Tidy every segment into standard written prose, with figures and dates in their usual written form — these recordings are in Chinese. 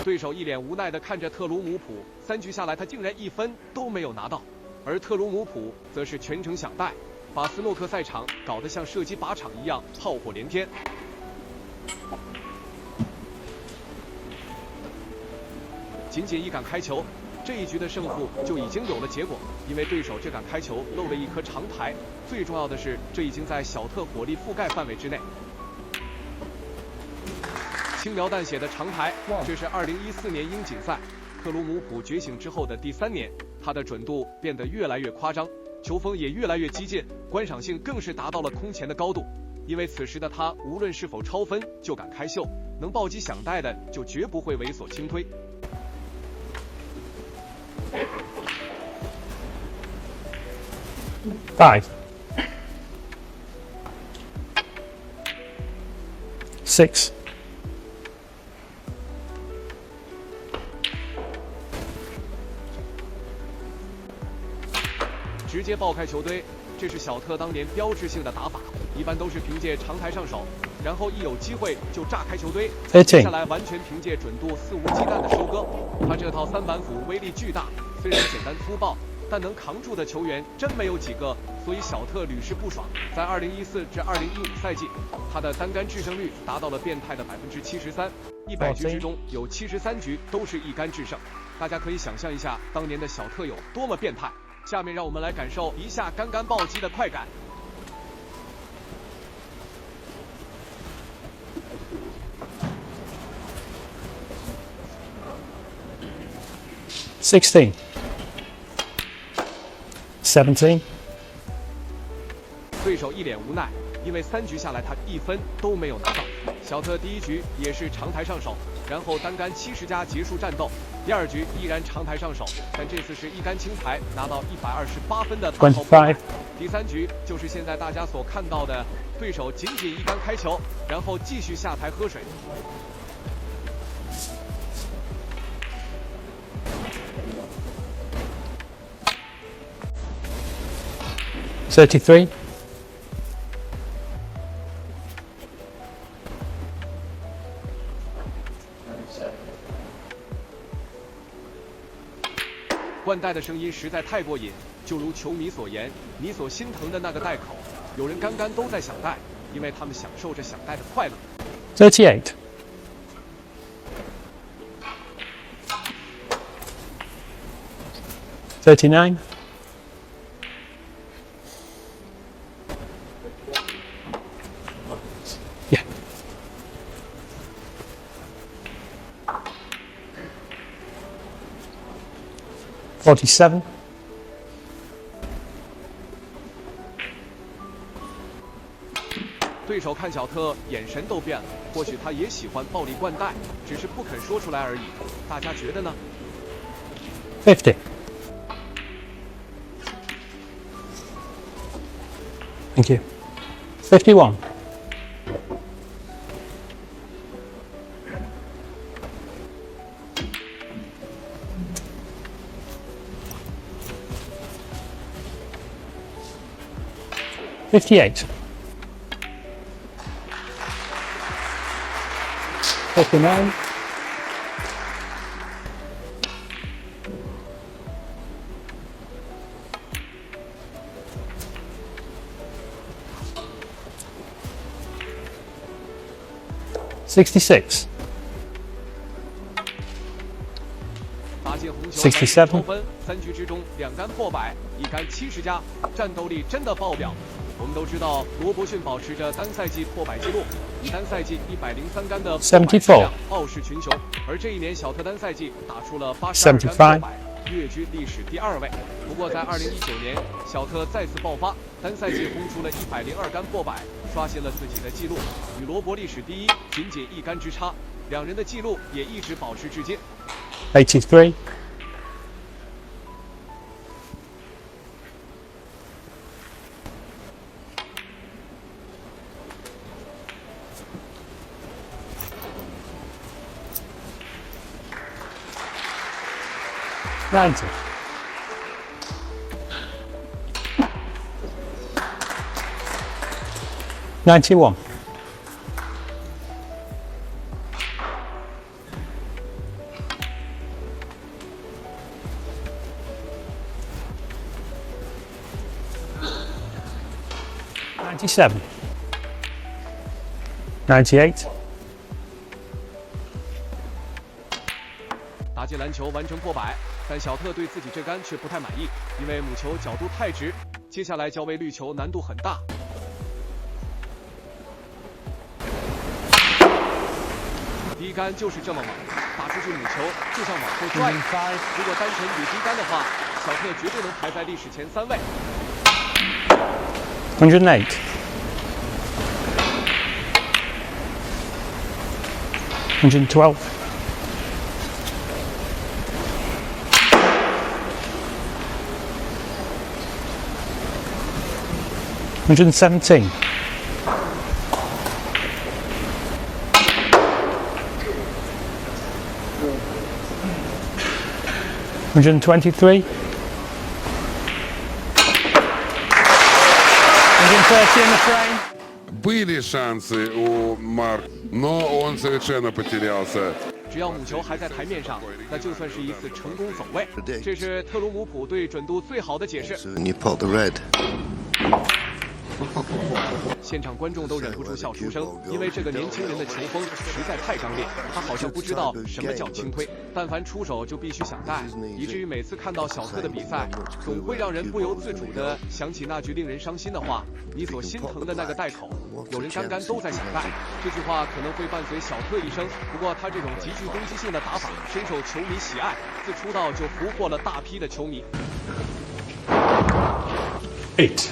对手一脸无奈地看着特鲁姆普，3局下来他竟然1分都没有拿到，而特鲁姆普则是全程想带，把斯诺克赛场搞得像射击靶场一样，炮火连天。仅仅一杆开球，这一局的胜负就已经有了结果，因为对手这杆开球漏了一颗长台，最重要的是这已经在小特火力覆盖范围之内。轻描淡写的长台，这是2014年英锦赛特鲁姆普觉醒之后的第3年，他的准度变得越来越夸张，球风也越来越激进，观赏性更是达到了空前的高度。因为此时的他无论是否超分就敢开秀，能暴击响带的就绝不会猥琐轻推。5 6 直接爆开球堆，这是小特当年标志性的打法，一般都是凭借长台上手，然后一有机会就炸开球堆，接下来完全凭借准度肆无忌惮的收割。他这套3板斧威力巨大，虽然简单粗暴，但能扛住的球员真没有几个，所以小特屡试不爽。在2014至2015赛季，他的单杆制胜率达到了变态的73%，100局之中有73局都是一杆制胜。大家可以想象一下当年的小特有多么变态。下面让我们来感受一下杆杆暴击的快感。16 17对手一脸无奈，因为3局下来他1分都没有拿到。小特第1局也是长台上手，然后单杆70加结束战斗。第2局依然长台上手，但这次是一杆清台拿到128分的大炮破百。第3局就是现在大家所看到的，对手仅仅一杆开球，然后继续下台喝水。33 灌袋的声音实在太过瘾，就如球迷所言，你所心疼的那个袋口，有人杆杆都在响带，因为他们享受着响带的快乐。38 39 Yeah. 47 对手看小特眼神都变了，或许他也喜欢暴力灌袋，只是不肯说出来而已。大家觉得呢？ 50 Thank you. 51 58 59 66 67 超分，3局之中2杆破百，1杆70加，战斗力真的爆表。我们都知道，罗伯逊保持着单赛季破百纪录，以单赛季103杆的破百质量傲视群雄。而这一年，小特单赛季打出了82杆破百，跃居历史第2位。不过在2019年，小特再次爆发，单赛季轰出了102杆破百，刷新了自己的纪录，与罗伯历史第1仅1杆之差。两人的纪录也一直保持至今。83 90 91 91 97. 98. 打进篮球完成破百，但小特对自己这杆却不太满意，因为母球角度太直。接下来较为绿球难度很大。第一杆就是这么猛，打出去母球就像往后拽。如果单纯捋第一杆的话，小特绝对能排在历史前3位。108. 112. 117. 123. 130 in the frame. Были шансы у Марк, но он совершенно потерялся. 只要母球还在台面上，那就算是一次成功走位。这是特鲁姆普对准度最好的解释。 And you pot the red. 现场观众都忍不住笑出声，因为这个年轻人的球风实在太刚烈，他好像不知道什么叫轻推，但凡出手就必须想带，以至于每次看到小特的比赛，总会让人不由自主地想起那句令人伤心的话：“你所心疼的那个袋口，有人杆杆都在想带。”这句话可能会伴随小特一生，不过他这种极具攻击性的打法深受球迷喜爱，自出道就俘获了大批的球迷。8.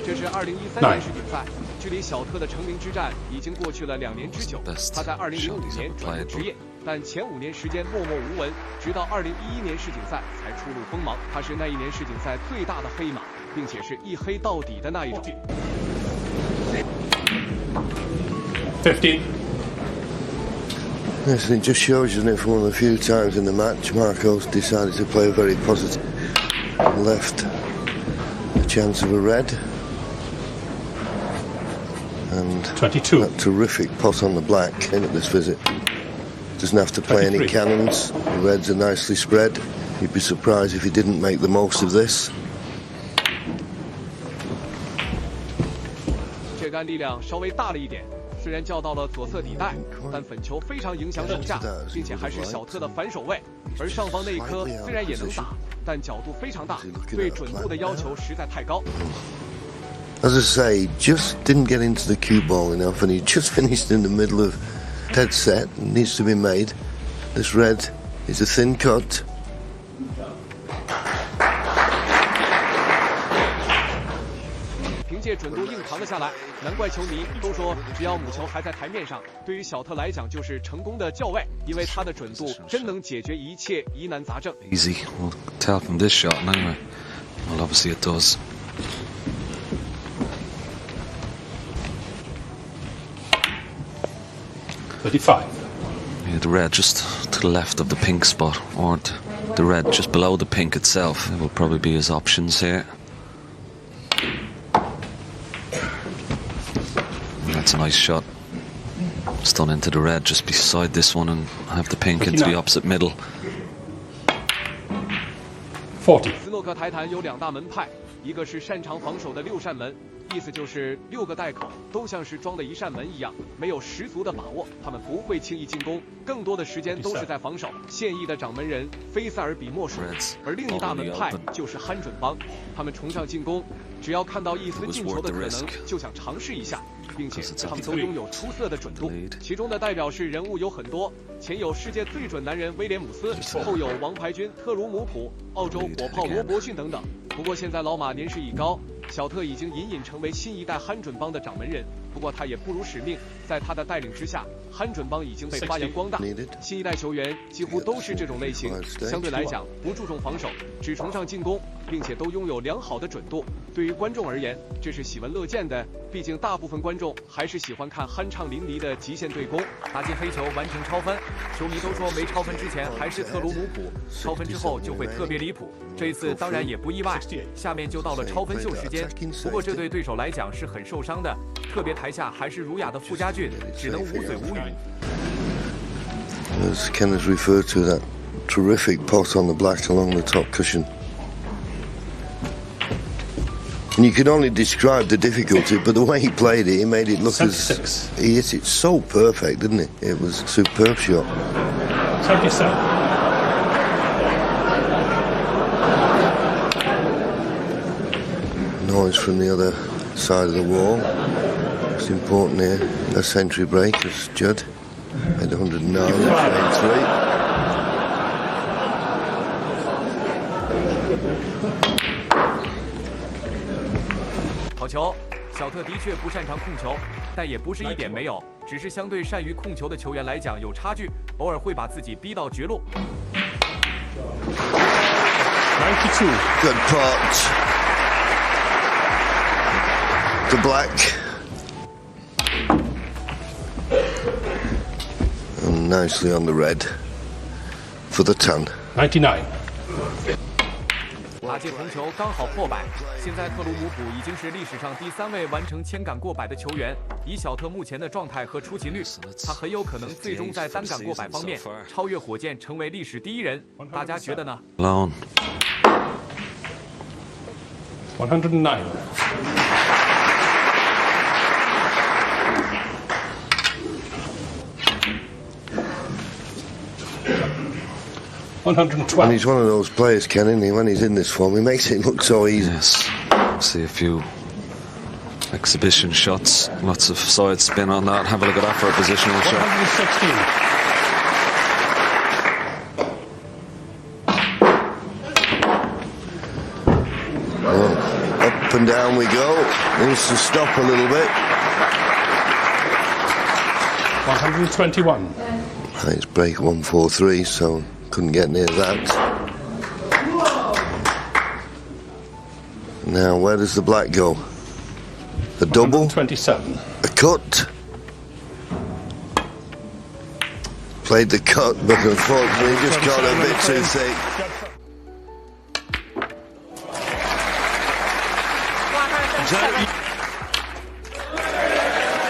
这是2013年世锦赛，距离小特的成名之战已经过去了2年之久。他在2005年转入职业，但前5年时间默默无闻，直到2011年世锦赛才初露锋芒。他是那一年世锦赛最大的黑马，并且是一黑到底的那一种。15. Yes, and it just shows, doesn't it, for one of the few times in the match, Marcos decided to play a very positive left. A chance of a red. And 22. that terrific pot on the black in at this visit. Doesn't have to play 23. any cannons. The reds are nicely spread. You'd be surprised if he didn't make the most of this. 这杆力量稍微大了一点，虽然叫到了左侧底带，但粉球非常影响手架，并且还是小特的反手位。而上方那一颗虽然也能打，但角度非常大，对准度的要求实在太高。 As I say, just didn't get into the cue ball enough, and he just finished in the middle of dead set. Needs to be made. This red is a thin cut. 凭借准度硬扛了下来，难怪球迷都说，只要母球还在台面上，对于小特来讲就是成功的校位，因为他的准度真能解决一切疑难杂症。 Easy. We'll tell from this shot anyway. Well, obviously it does. 35. Yeah, the red just to the left of the pink spot, or the red just below the pink itself. It will probably be his options here. And that's a nice shot. Stun into the red just beside this one and have the pink into the opposite middle. 40. 斯诺克台坛有2大门派，一个是擅长防守的6扇门，意思就是6个袋口都像是装的一扇门一样，没有十足的把握，他们不会轻易进攻，更多的时间都是在防守。现役的掌门人菲塞尔比莫属。而另一大门派就是憨准帮，他们崇尚进攻，只要看到一丝进球的可能，就想尝试一下，并且他们都拥有出色的准度。其中的代表式人物有很多，前有世界最准男人威廉姆斯，后有王牌军特鲁姆普、澳洲火炮罗伯逊等等。不过现在老马年事已高，小特已经隐隐成为新一代憨准帮的掌门人。不过他也不辱使命，在他的带领之下，憨准帮已经被发扬光大。新一代球员几乎都是这种类型，相对来讲不注重防守，只崇尚进攻，并且都拥有良好的准度。对于观众而言，这是喜闻乐见的，毕竟大部分观众还是喜欢看酣畅淋漓的极限对攻。打进黑球完成超分，球迷都说没超分之前还是特鲁姆普，超分之后就会特别离谱。这一次当然也不意外，下面就到了超分秀时间。不过这对对手来讲是很受伤的，特别台下还是儒雅的傅家俊，只能无嘴无语。As Ken has referred to, that terrific pot on the black along the top cushion. And you can only describe the difficulty, but the way he played it, he made it look 76. as... He hit it so perfect, didn't he? It was a superb shot. 77. Noise from the other side of the wall. It's important here. A century break as Judd at 109, 3. 好球！小特的确不擅长控球，但也不是一点没有，只是相对善于控球的球员来讲有差距，偶尔会把自己逼到绝路。92. Good pot. To black. And nicely on the red. For the tan. 99. 打界红球刚好破百，现在特鲁姆普已经是历史上第3位完成铅杆过百的球员。以小特目前的状态和出勤率，他很有可能最终在单杆过百方面超越火箭，成为历史第1人。大家觉得呢？ Alone. 109. 112. And he's one of those players, Ken, isn't he? When he's in this form, he makes it look so easy. Yes. See a few exhibition shots. Lots of side spin on that. Have a look at that for a positional shot. 116. Well, up and down we go. Needs to stop a little bit. 121. It's break 143, so couldn't get near that. Now, where does the black go? A double? 127. A cut? Played the cut, but unfortunately just got a bit too thick.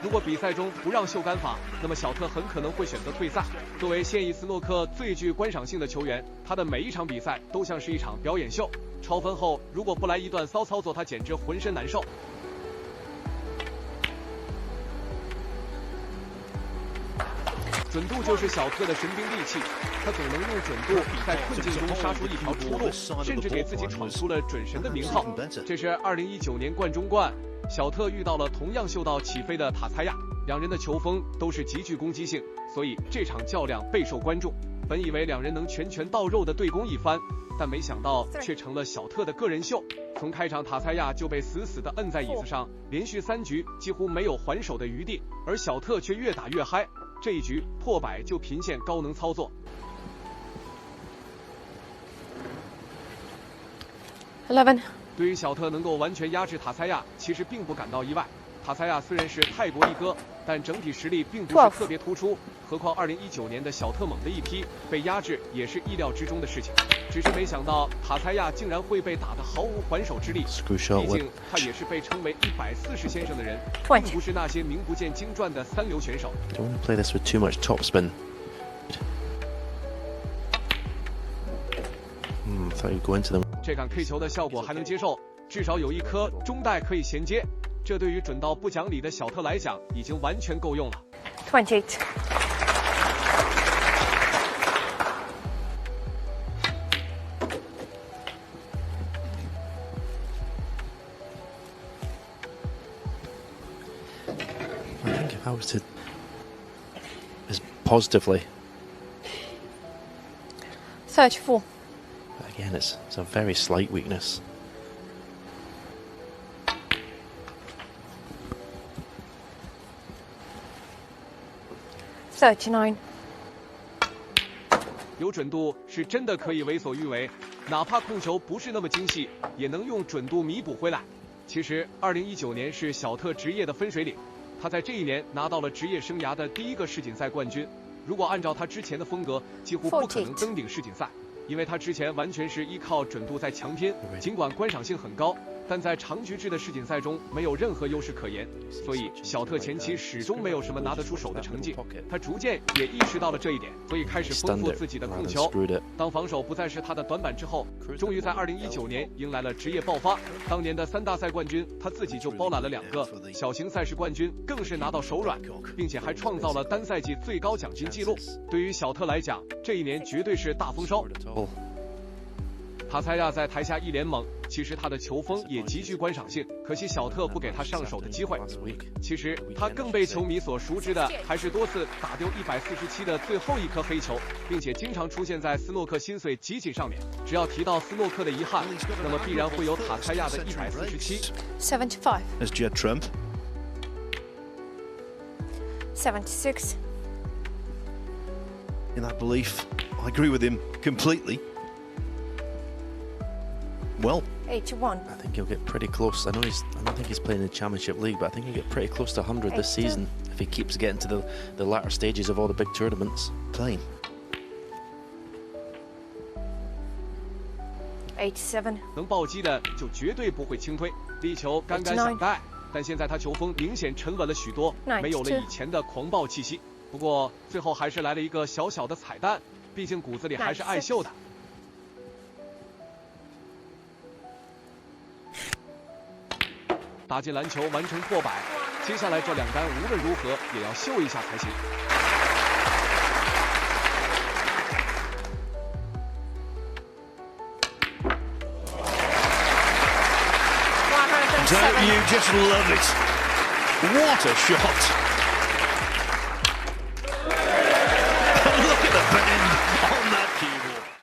如果比赛中不让秀杆法，那么小特很可能会选择退赛。作为现役斯诺克最具观赏性的球员，他的每一场比赛都像是一场表演秀。超分后，如果不来一段骚操作，他简直浑身难受。准度就是小特的神兵利器，他总能用准度在困境中杀出一条出路，甚至给自己闯出了准神的名号。这是2019年冠中冠，小特遇到了同样秀到起飞的塔猜亚，两人的球风都是极具攻击性，所以这场较量备受关注。本以为两人能拳拳到肉的对攻一番，但没想到却成了小特的个人秀。从开场塔猜亚就被死死地摁在椅子上，连续3局几乎没有还手的余地，而小特却越打越嗨。这一局破百就频现高能操作。11。对于小特能够完全压制塔猜亚，其实并不感到意外。塔猜亚虽然是泰国一哥，但整体实力并不是特别突出。何况2019年的小特猛的一批被压制也是意料之中的事情。只是没想到塔猜亚竟然会被打得毫无还手之力。毕竟他也是被称为140先生的人，并不是那些名不见经传的三流选手。 Don't want to play this with too much topspin. Thought you'd go into them. 这杆 K 球的效果还能接受，至少有一颗中带可以衔接，这对于准到不讲理的小特来讲已经完全够用了。28。I think if I was to, as positively. 34. Again, it's a very slight weakness. 39. 有准度是真的可以为所欲为，哪怕控球不是那么精细，也能用准度弥补回来。其实2019年是小特职业的分水岭，他在这一年拿到了职业生涯的第1个世锦赛冠军。如果按照他之前的风格，几乎不可能登顶世锦赛。因为他之前完全是依靠准度在强拼，尽管观赏性很高，但在长局制的世锦赛中没有任何优势可言，所以小特前期始终没有什么拿得出手的成绩。他逐渐也意识到了这一点，所以开始丰富自己的控球。当防守不再是他的短板之后，终于在2019年迎来了职业爆发。当年的3大赛冠军，他自己就包揽了2个，小型赛事冠军更是拿到手软，并且还创造了单赛季最高奖金纪录。对于小特来讲，这一年绝对是大丰收。塔蔡亚在台下一脸懵，其实他的球风也极具观赏性，可惜小特不给他上手的机会。其实他更被球迷所熟知的还是多次打丢147的最后一颗黑球，并且经常出现在斯诺克心碎集锦上面。只要提到斯诺克的遗憾，那么必然会有塔蔡亚的147。75. There's Jed Trump. 76. In that belief, I agree with him completely. Well, 81. I think he'll get pretty close. I don't think he's playing in the Championship League, but I think he'll get pretty close to 100 this season if he keeps getting to the latter stages of all the big tournaments. playing. 87. 能暴击的就绝对不会轻推，力球杆杆想带，但现在他球风明显沉稳了许多，没有了以前的狂暴气息。不过最后还是来了一个小小的彩蛋，毕竟骨子里还是爱秀的。打进篮球，完成破百。接下来这2杆无论如何也要秀一下才行。Don't you just love it? What a shot!